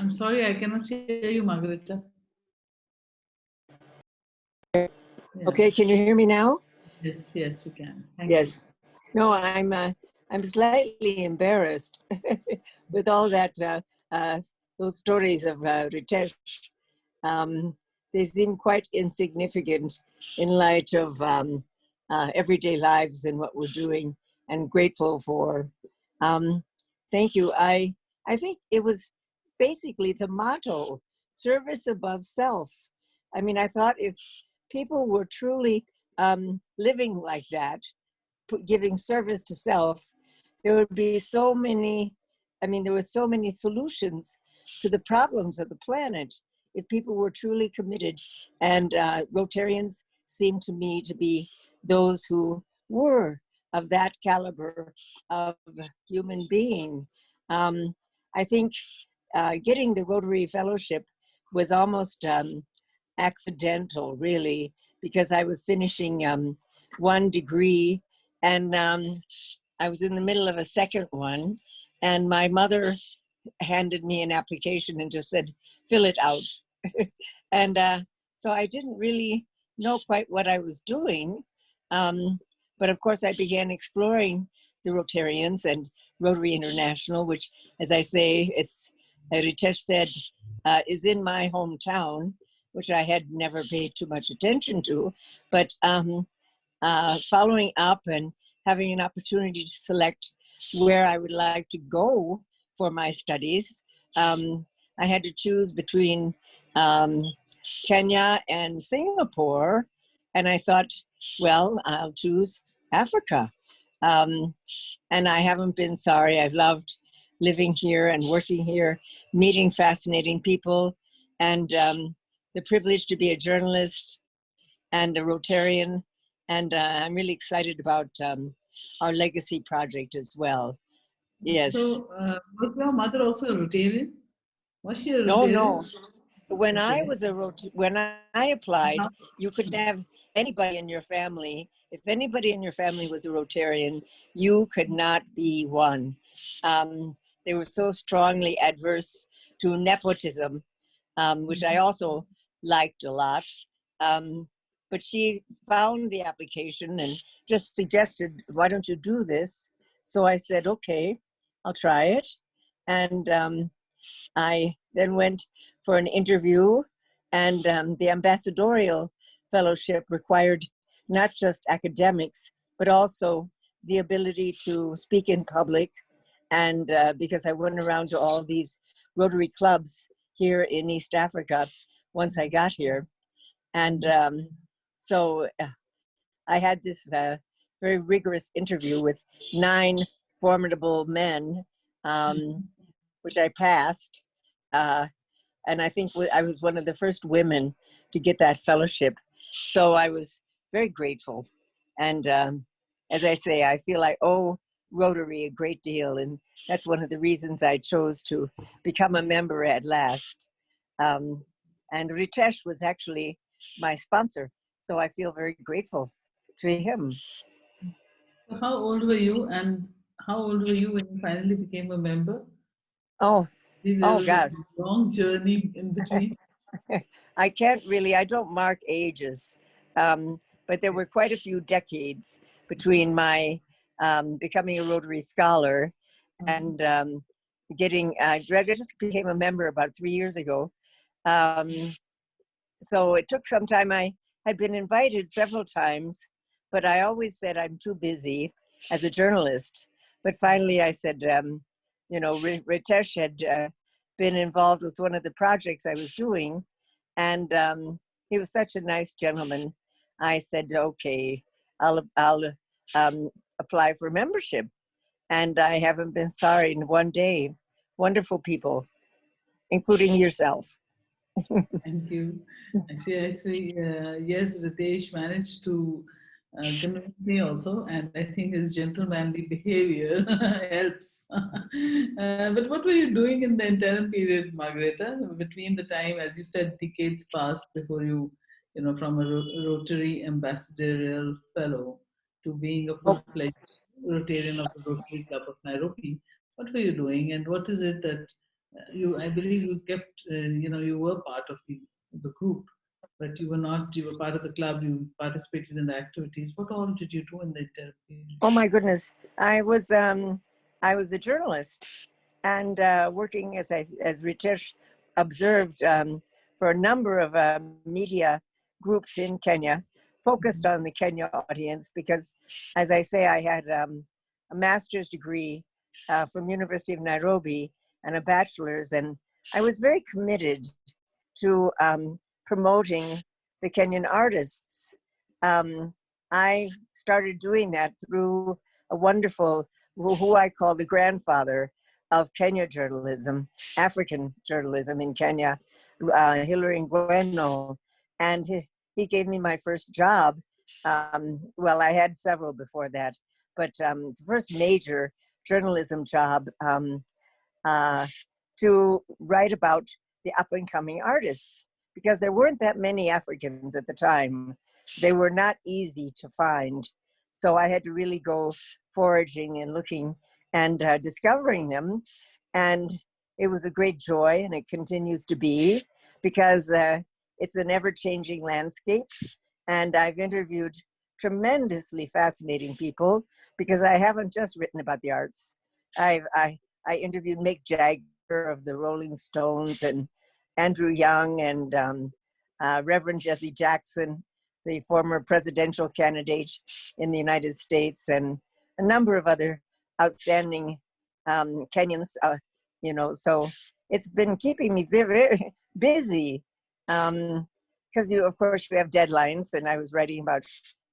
I'm sorry, I cannot hear you, Margaretta. Yeah. Okay, can you hear me now? Yes, yes, we can. Thank Yes. No, I'm slightly embarrassed with all that those stories of Ritesh. They seem quite insignificant in light of everyday lives and what we're doing, and grateful for. Thank you. I think it was basically the motto: service above self. I mean, I thought if people were truly living like that, giving service to self, there would be so many, I mean, there were so many solutions to the problems of the planet if people were truly committed. And Rotarians seem to me to be those who were of that caliber of human being. I think getting the Rotary Fellowship was almost accidental, really, because I was finishing one degree, and I was in the middle of a second one, and my mother handed me an application and just said, fill it out. And so I didn't really know quite what I was doing. But of course, I began exploring the Rotarians and Rotary International, which, as I say, as Ritesh said, is in my hometown, which I had never paid too much attention to. But following up and having an opportunity to select where I would like to go for my studies, I had to choose between Kenya and Singapore. And I thought, well, I'll choose Africa. And I haven't been sorry. I've loved living here and working here, meeting fascinating people, and the privilege to be a journalist and a Rotarian. And I'm really excited about our legacy project as well. Yes. So, was your mother also a Rotarian? Was she a No, Rotarian? no. When I Okay. was when I applied, you could have anybody in your family. If anybody in your family was a Rotarian, you could not be one. They were so strongly adverse to nepotism, which I also liked a lot. But she found the application and just suggested, why don't you do this? So I said, okay, I'll try it. And I then went for an interview, and the Ambassadorial Fellowship required not just academics, but also the ability to speak in public. And because I went around to all these Rotary clubs here in East Africa once I got here. And so I had this very rigorous interview with 9 formidable men, which I passed. And I think I was one of the first women to get that fellowship. So I was very grateful. And as I say, I feel I owe Rotary a great deal. And that's one of the reasons I chose to become a member at last. And Ritesh was actually my sponsor. So I feel very grateful to him. So how old were you, and how old were you when you finally became a member? Oh, There oh was a gosh. long journey in between. I don't mark ages, but there were quite a few decades between my becoming a Rotary Scholar and I just became a member about 3 years ago. So it took some time. I had been invited several times, but I always said I'm too busy as a journalist. But finally I said, Ritesh had been involved with one of the projects I was doing, and he was such a nice gentleman. I said, okay, I'll apply for membership. And I haven't been sorry in one day. Wonderful people, including yourself. Thank you. Yes, Ritesh managed to convince me also, and I think his gentlemanly behavior helps. But what were you doing in the interim period, Margaretta, between the time, as you said, decades passed before from a Rotary Ambassadorial Fellow to being a full-fledged Rotarian of the Rotary Club of Nairobi? What were you doing, and what is it that I believe you kept, you were part of the group, but you were not, you were part of the club, you participated in the activities. What all did you do in the interim period? Oh my goodness, I was a journalist and working as Ritesh observed for a number of media groups in Kenya, focused on the Kenya audience because, as I say, I had a master's degree from University of Nairobi and a bachelor's, and I was very committed to promoting the Kenyan artists. I started doing that through a wonderful, who I call the grandfather of Kenya journalism, African journalism in Kenya, Hilary Ngweno. And he gave me my first job. Well, I had several before that, but the first major journalism job to write about the up and coming artists, because there weren't that many Africans at the time. They were not easy to find. So I had to really go foraging and looking and discovering them. And it was a great joy, and it continues to be, because it's an ever-changing landscape. And I've interviewed tremendously fascinating people, because I haven't just written about the arts. I interviewed Mick Jagger of the Rolling Stones, and Andrew Young, and Reverend Jesse Jackson, the former presidential candidate in the United States, and a number of other outstanding Kenyans, so it's been keeping me very, very busy, because of course, we have deadlines, and I was writing about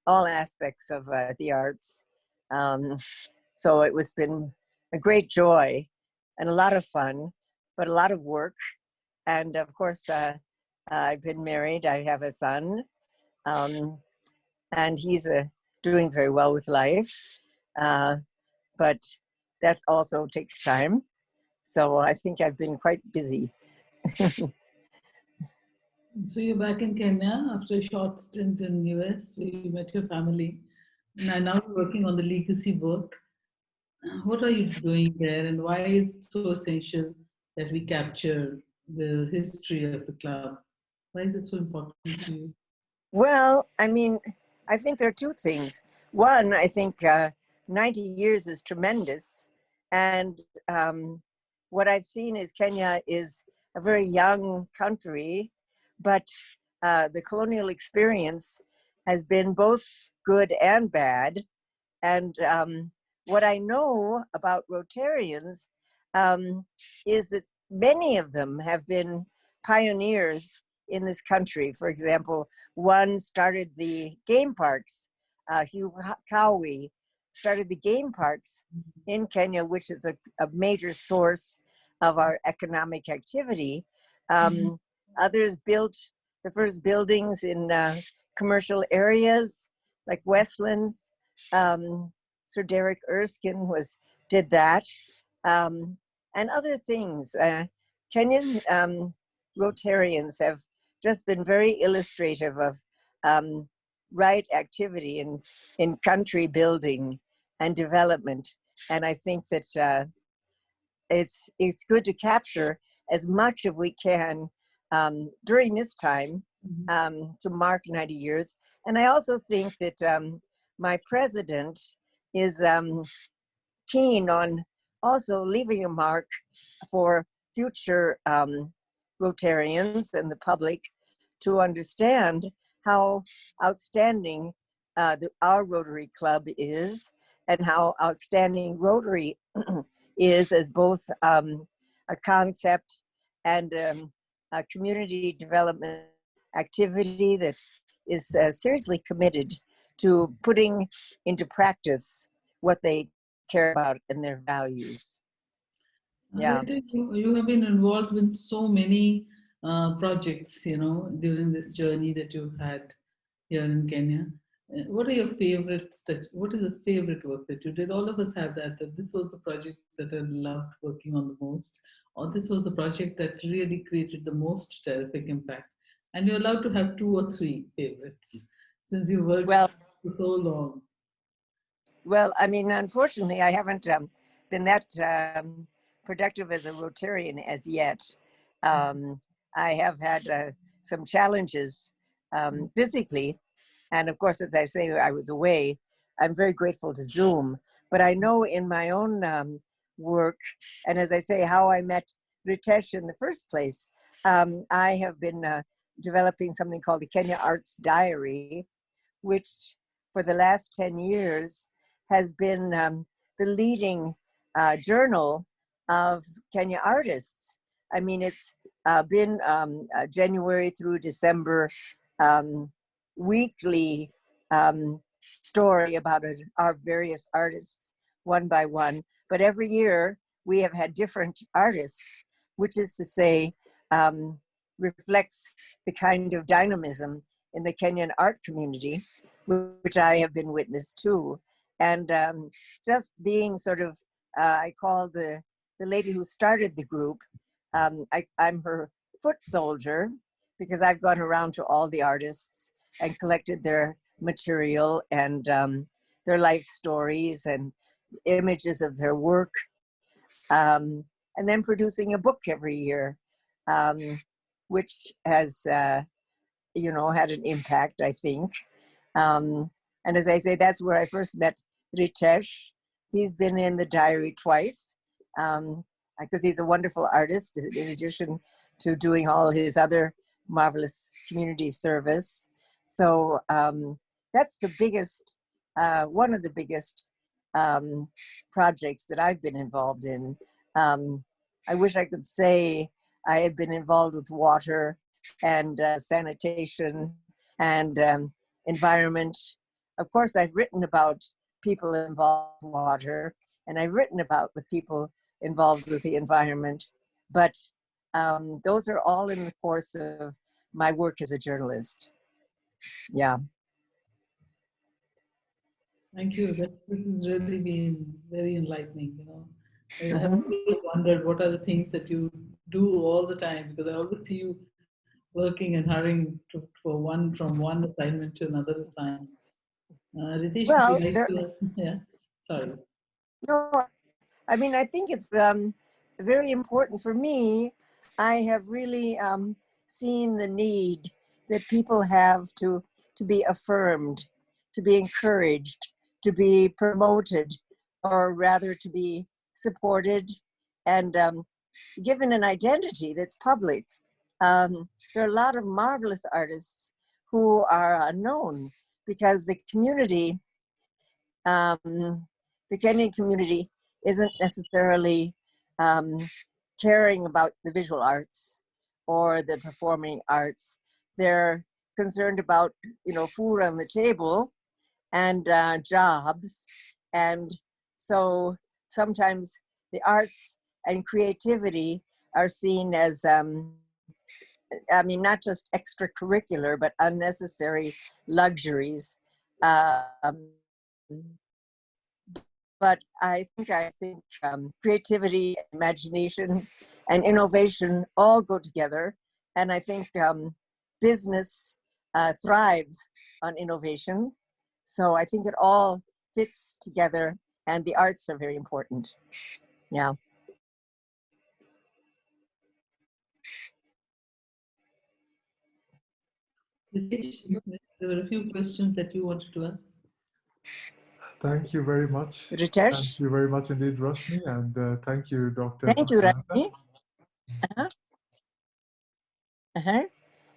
all aspects of the arts. So it was been a great joy and a lot of fun, but a lot of work. And of course, I've been married. I have a son, and he's doing very well with life. But that also takes time. So I think I've been quite busy. So you're back in Kenya after a short stint in US, where you met your family. And now you're working on the legacy book. What are you doing there, and why is it so essential that we capture the history of the club? Why is it so important to you? Well, I mean, I think there are two things. One, I think 90 years is tremendous. And what I've seen is Kenya is a very young country, but the colonial experience has been both good and bad. And what I know about Rotarians is that many of them have been pioneers in this country. For example, one started the game parks. Hugh Cowie started the game parks in Kenya, which is a major source of our economic activity. Others built the first buildings in commercial areas like Westlands. Sir Derek Erskine did that, and other things. Kenyan Rotarians have just been very illustrative of right activity in country building and development. And I think that it's good to capture as much as we can during this time to mark 90 years. And I also think that my president is keen on also leaving a mark for future Rotarians and the public to understand how outstanding our Rotary Club is, and how outstanding Rotary is as both a concept and a community development activity that is seriously committed to putting into practice what they care about and their values. Yeah. You have been involved with so many projects, during this journey that you've had here in Kenya. What are your favorites? What is the favorite work that you did? All of us have that this was the project that I loved working on the most, or this was the project that really created the most terrific impact. And you're allowed to have 2 or 3 favorites, since you worked for so long. Well, I mean, unfortunately, I haven't been that productive as a Rotarian as yet. I have had some challenges physically. And of course, as I say, I was away. I'm very grateful to Zoom. But I know in my own work, and as I say, how I met Ritesh in the first place, I have been developing something called the Kenya Arts Diary, which for the last 10 years has been the leading journal of Kenya artists. I mean, it's been January through December weekly story about our various artists one by one. But every year we have had different artists, which is to say, reflects the kind of dynamism in the Kenyan art community, which I have been witness to. And just being sort of, I call the lady who started the group, I'm her foot soldier, because I've gone around to all the artists and collected their material and their life stories and images of their work, and then producing a book every year, which has, you know, had an impact, I think. And as I say, that's where I first met Ritesh. He's been in the diary twice, because he's a wonderful artist, in addition to doing all his other marvelous community service. So that's the biggest, one of the biggest projects that I've been involved in. I wish I could say I had been involved with water and sanitation and environment. Of course, I've written about people involved with water, and I've written about the people involved with the environment, but those are all in the course of my work as a journalist. Yeah. Thank you. This has really been very enlightening. You know, I have always wondered what are the things that you do all the time, because I always see you working and hurrying from one assignment to another assignment. Ritesh, Well, would you like to? Yeah, sorry. no, I mean, I think it's very important for me. I have really seen the need that people have to be affirmed, to be encouraged, to be promoted, or rather to be supported and given an identity that's public. There are a lot of marvelous artists who are unknown because the community, the Kenyan community, isn't necessarily caring about the visual arts or the performing arts. They're concerned about, you know, food on the table and jobs. And so sometimes the arts and creativity are seen as, I mean, not just extracurricular, but unnecessary luxuries. But I think creativity, imagination, and innovation all go together. And I think business thrives on innovation. So I think it all fits together, and the arts are very important. Yeah. Ritesh, there were a few questions that you wanted to ask. Thank you very much. Ritesh? Thank you very much indeed, Rashmi, and thank you, Dr. Thank you, Margaretta. Rashmi.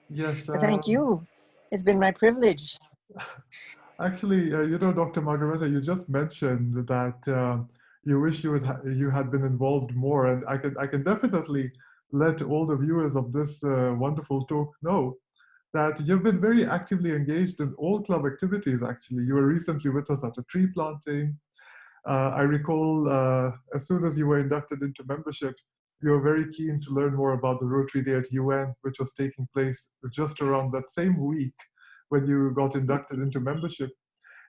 Yes. Thank you. It's been my privilege. Actually, you know, Dr. Margaretta, you just mentioned that you wish you had been involved more, and I can definitely let all the viewers of this wonderful talk know that you've been very actively engaged in all club activities. Actually, you were recently with us at a tree planting. I recall as soon as you were inducted into membership, you were very keen to learn more about the Rotary Day at UN, which was taking place just around that same week when you got inducted into membership.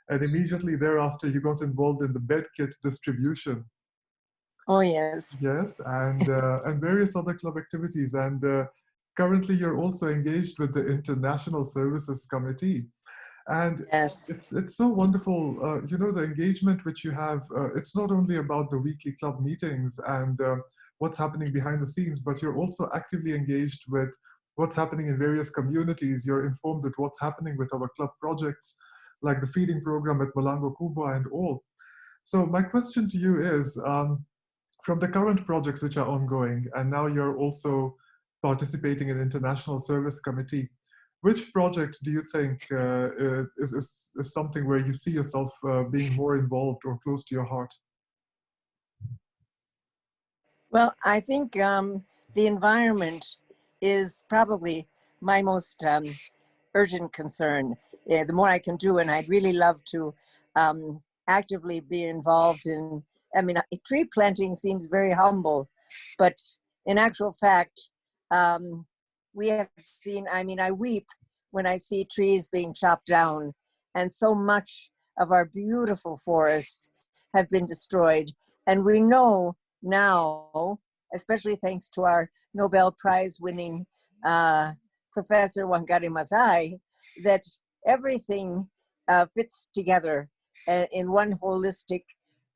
And immediately thereafter, you got involved in the bed kit distribution. Oh, yes. Yes, and various other club activities. And currently, you're also engaged with the International Services Committee. And Yes. it's so wonderful, you know, the engagement which you have. It's not only about the weekly club meetings and what's happening behind the scenes, but you're also actively engaged with what's happening in various communities. You're informed with what's happening with our club projects, like the feeding program at Malango Kubwa and all. So my question to you is, from the current projects which are ongoing, and now you're also participating in International Service Committee, which project do you think is something where you see yourself being more involved or close to your heart? Well, I think the environment is probably my most urgent concern. The more I can do, and I'd really love to actively be involved in, I mean, tree planting seems very humble, but in actual fact, we have seen, I mean, I weep when I see trees being chopped down, and so much of our beautiful forests have been destroyed. And we know now, especially thanks to our Nobel Prize winning Professor Wangari Maathai, that everything fits together in one holistic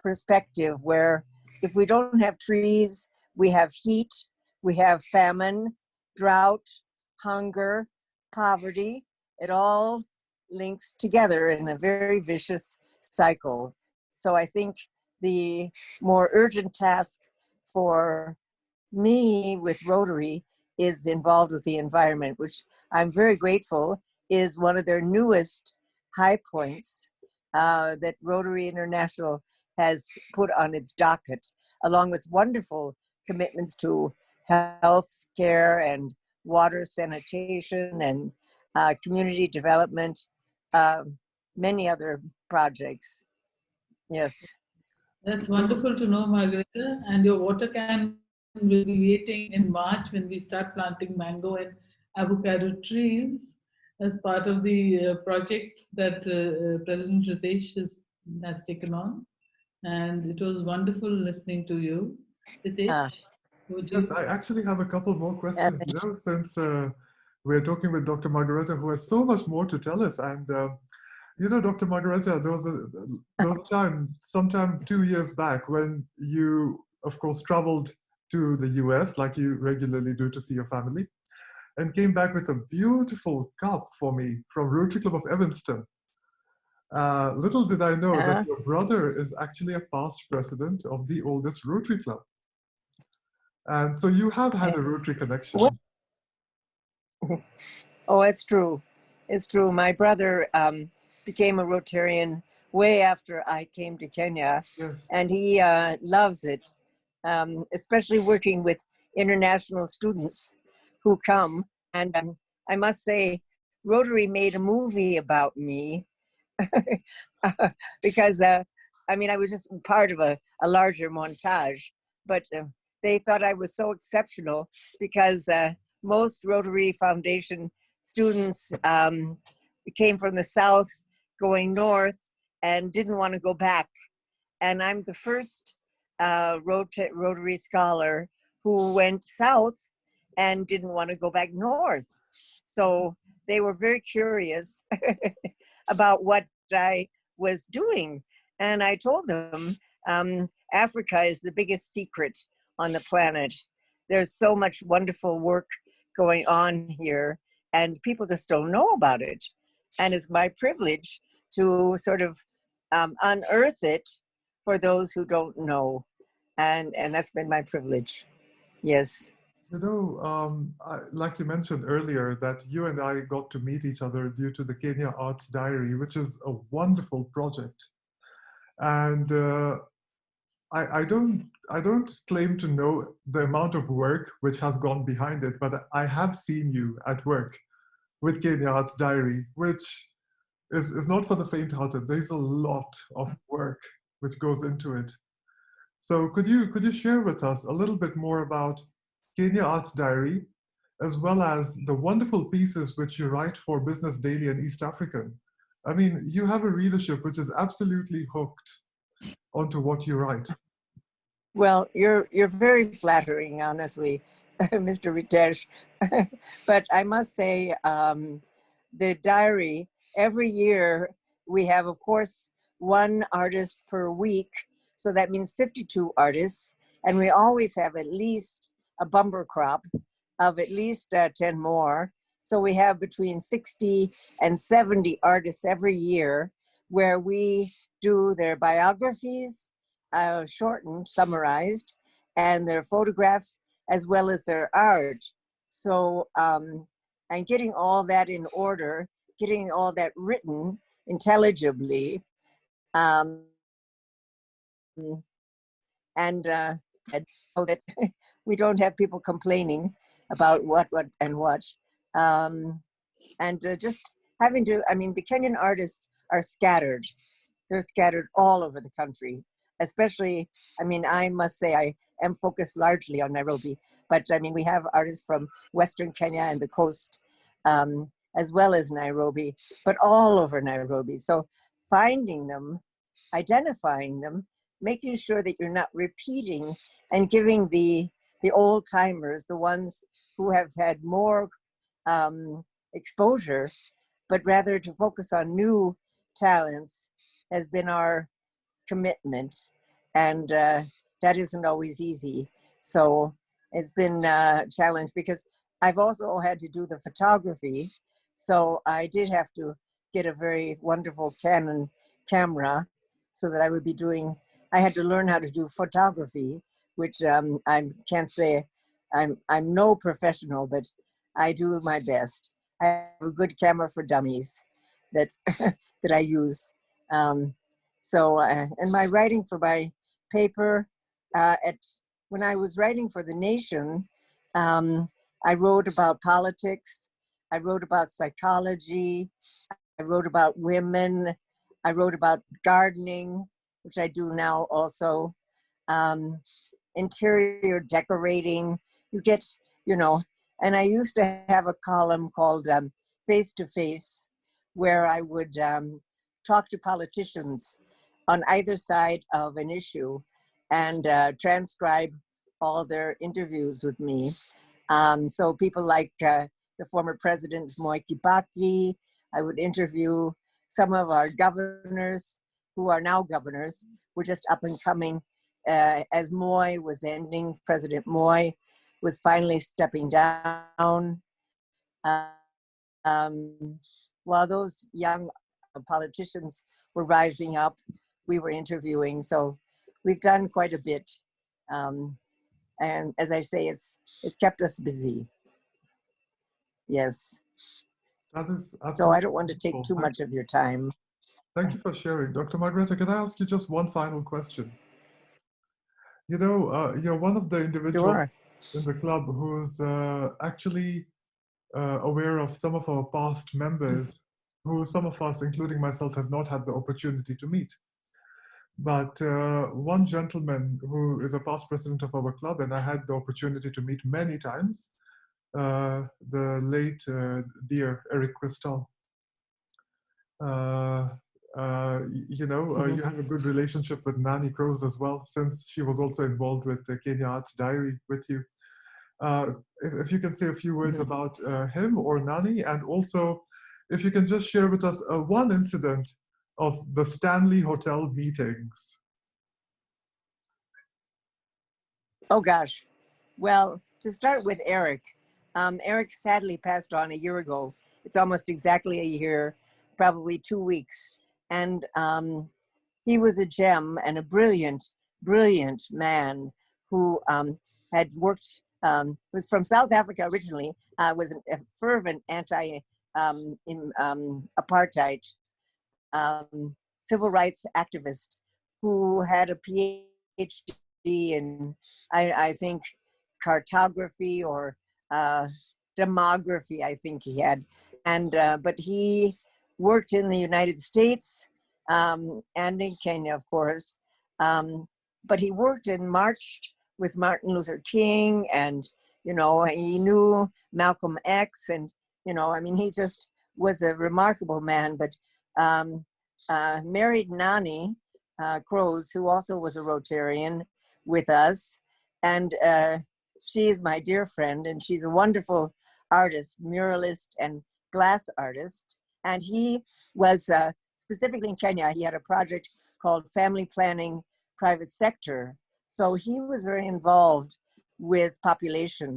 perspective, where if we don't have trees, we have heat, we have famine, drought, hunger, poverty. It all links together in a very vicious cycle. So I think the more urgent task for me with Rotary is involved with the environment, which I'm very grateful is one of their newest high points that Rotary International has put on its docket, along with wonderful commitments to health care and water sanitation and community development, many other projects. Yes. That's wonderful to know, Margaretta. And your water can will be waiting in March when we start planting mango and avocado trees as part of the project that President Ritesh has taken on. And it was wonderful listening to you. Ritesh, would Yes, you? I actually have a couple more questions, you know, since we're talking with Dr. Margaretta, who has so much more to tell us. And, you know, Dr. Margaretta, there was a time, sometime 2 years back, when you, of course, traveled to the US, like you regularly do to see your family, and came back with a beautiful cup for me from Rotary Club of Evanston. Little did I know that your brother is actually a past president of the oldest Rotary Club. And so you have had a Rotary connection. What? Oh, it's true. It's true. My brother became a Rotarian way after I came to Kenya, Yes. and he loves it, especially working with international students who come. And I must say, Rotary made a movie about me because, I mean, I was just part of a larger montage, but they thought I was so exceptional because most Rotary Foundation students came from the South going north and didn't want to go back. And I'm the first Rotary scholar who went south and didn't want to go back north. So they were very curious about what I was doing. And I told them Africa is the biggest secret on the planet. There's so much wonderful work going on here, and people just don't know about it. And it's my privilege to sort of unearth it for those who don't know. And that's been my privilege. Yes. You know, like you mentioned earlier, that you and I got to meet each other due to the Kenya Arts Diary, which is a wonderful project. And I don't claim to know the amount of work which has gone behind it, but I have seen you at work with Kenya Arts Diary, which is not for the faint-hearted. There's a lot of work which goes into it. So could you share with us a little bit more about Kenya Arts Diary, as well as the wonderful pieces which you write for Business Daily and East African? I mean, you have a readership which is absolutely hooked onto what you write. Well, you're very flattering, honestly, Mr. Ritesh. But I must say, the diary, every year we have, of course, one artist per week. So that means 52 artists. And we always have at least a bumper crop of at least 10 more. So we have between 60 and 70 artists every year where we do their biographies, shortened, summarized, and their photographs, as well as their art. So, and getting all that in order, getting all that written intelligibly, and so that we don't have people complaining about what, and what. Just having to, I mean, the Kenyan artists are scattered. They're scattered all over the country, especially, I mean, I must say I am focused largely on Nairobi, but I mean, we have artists from Western Kenya and the coast, as well as Nairobi, but all over Nairobi. So finding them, identifying them, making sure that you're not repeating, and giving the old timers, the ones who have had more exposure, but rather to focus on new talents has been our commitment. And that isn't always easy. So it's been a challenge because I've also had to do the photography. So I did have to get a very wonderful Canon camera so that I would be doing, I had to learn how to do photography, which I can't say I'm no professional, but I do my best. I have a good camera for dummies that that I use. And my writing for my paper, when I was writing for The Nation, I wrote about politics, I wrote about psychology, I wrote about women, I wrote about gardening, which I do now also, interior decorating. You get, and I used to have a column called Face to Face, where I would talk to politicians on either side of an issue and transcribe all their interviews with me. So people like the former president, Moi Kibaki, I would interview some of our governors who are now governors, were just up and coming as Moi was ending. President Moi was finally stepping down. While those young politicians were rising up, we were interviewing. So we've done quite a bit. And as I say, it's kept us busy. Yes. That is So I don't want to take wonderful. too much of your time. Thank you for sharing. Dr. Margaretta, can I ask you just one final question? You're one of the individuals Sure. in the club who's actually aware of some of our past members who some of us, including myself, have not had the opportunity to meet. But one gentleman who is a past president of our club, and I had the opportunity to meet many times, the late dear Eric Cristal. You have a good relationship with Nani Crows as well, since she was also involved with the Kenya Arts Diary with you. If you can say a few words about him or Nani, and also if you can just share with us one incident of the Stanley Hotel meetings. Oh gosh. Well, to start with Eric, Eric sadly passed on a year ago. It's almost exactly a year, probably 2 weeks. And he was a gem and a brilliant, brilliant man who had worked, was from South Africa originally, was a fervent anti-apartheid civil rights activist who had a PhD in, I think, cartography or demography, I think he had. And but he worked in the United States and in Kenya, of course. But he worked and marched with Martin Luther King, and he knew Malcolm X, and I mean, he just was a remarkable man. But married Nani Crows, who also was a Rotarian with us, and she is my dear friend, and she's a wonderful artist, muralist, and glass artist, and he was specifically in Kenya. He had a project called Family Planning Private Sector. So he was very involved with population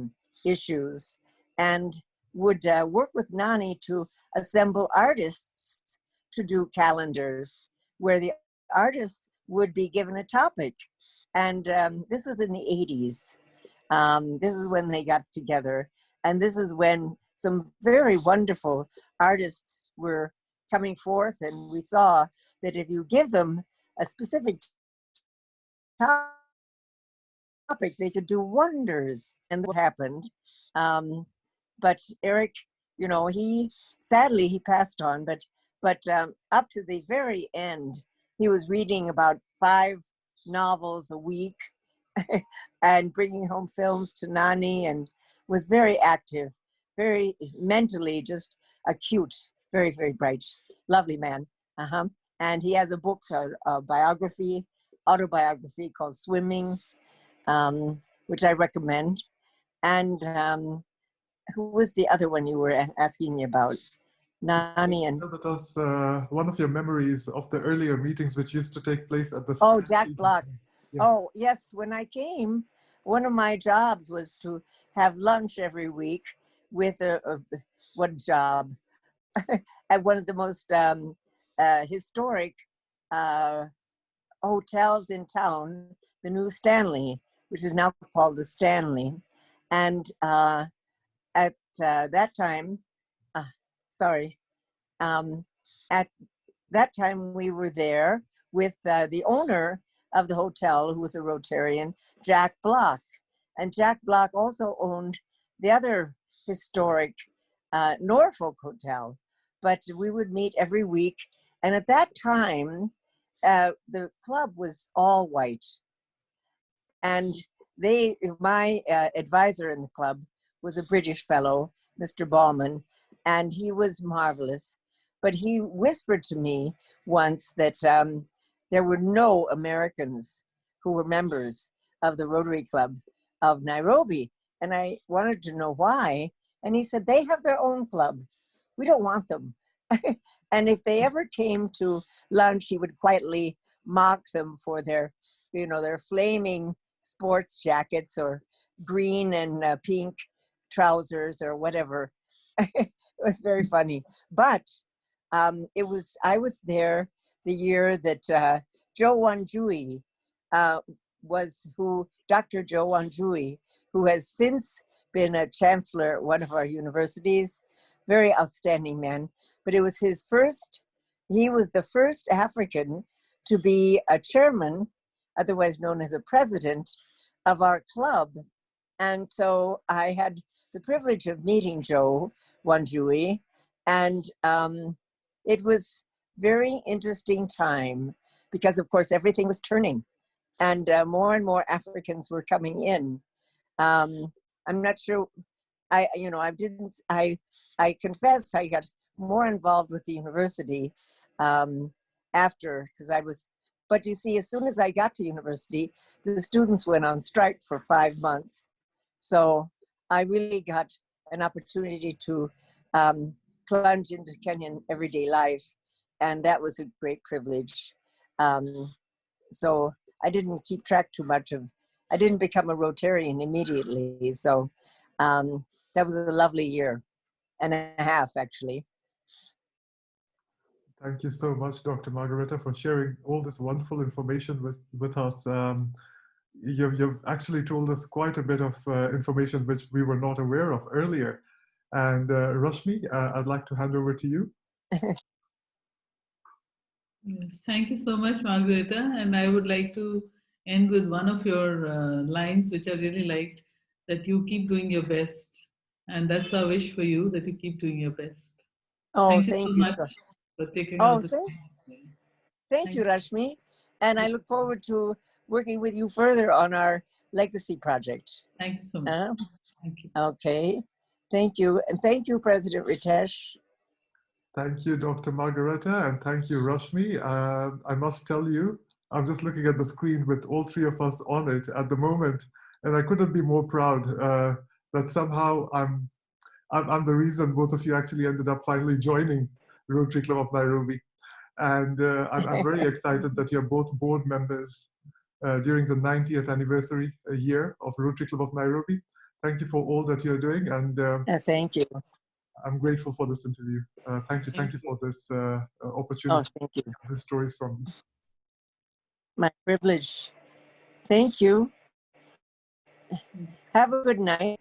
issues and would work with Nani to assemble artists to do calendars where the artists would be given a topic. And this was in the 80s. This is when they got together. And this is when some very wonderful artists were coming forth. And we saw that if you give them a specific topic, they could do wonders. And what happened. But Eric, you know, sadly he passed on, but up to the very end, he was reading about 5 novels a week and bringing home films to Nani, and was very active, very mentally just acute, very, very bright, lovely man. And he has a book, a biography, autobiography called Swimming, which I recommend. And who was the other one you were asking me about? Nani and... That was one of your memories of the earlier meetings which used to take place at the... Oh, Jack Block. Yeah. Oh, yes. When I came, one of my jobs was to have lunch every week with one job at one of the most historic hotels in town, the New Stanley, which is now called the Stanley. And at that time, at that time we were there with the owner of the hotel, who was a Rotarian, Jack Block. And Jack Block also owned the other historic Norfolk Hotel. But we would meet every week. And at that time, the club was all white. And my advisor in the club was a British fellow, Mr. Ballman, and he was marvelous. But he whispered to me once that there were no Americans who were members of the Rotary Club of Nairobi. And I wanted to know why. And he said, they have their own club. We don't want them. And if they ever came to lunch, he would quietly mock them for their, you know, their flaming sports jackets or green and pink trousers or whatever. It was very funny. But I was there the year that Joe Wanjui Dr. Joe Wanjui, who has since been a chancellor at one of our universities, very outstanding man. But it was he was the first African to be a chairman, otherwise known as a president, of our club. And so I had the privilege of meeting Joe Wanjui, and it was very interesting time because, of course, everything was turning, and more Africans were coming in. I'm not sure. I confess I got more involved with the university after, because I was. But you see, as soon as I got to university, the students went on strike for 5 months. So I really got an opportunity to plunge into Kenyan everyday life. And that was a great privilege. So I didn't keep track too much I didn't become a Rotarian immediately. So that was a lovely year and a half, actually. Thank you so much, Dr. Margaretta, for sharing all this wonderful information with us. You've actually told us quite a bit of information which we were not aware of earlier. And Rashmi, I'd like to hand over to you. Yes, thank you so much, Margaretta. And I would like to end with one of your lines, which I really liked, that you keep doing your best. And that's our wish for you, that you keep doing your best. Oh, thank you so much for taking out the time. Thank you, Rashmi. And I look forward to working with you further on our legacy project. Thank you so much. Thank you. Okay. Thank you. And thank you, President Ritesh. Thank you, Dr. Margaretta, and thank you, Rashmi. I must tell you, I'm just looking at the screen with all 3 of us on it at the moment, and I couldn't be more proud that somehow I'm the reason both of you actually ended up finally joining Rotary Club of Nairobi. And I'm very excited that you're both board members during the 90th anniversary year of Rotary Club of Nairobi. Thank you for all that you're doing, and Thank you. I'm grateful for this interview. Thank you for this opportunity. Oh, thank you. The stories from you. My privilege. Thank you. Have a good night.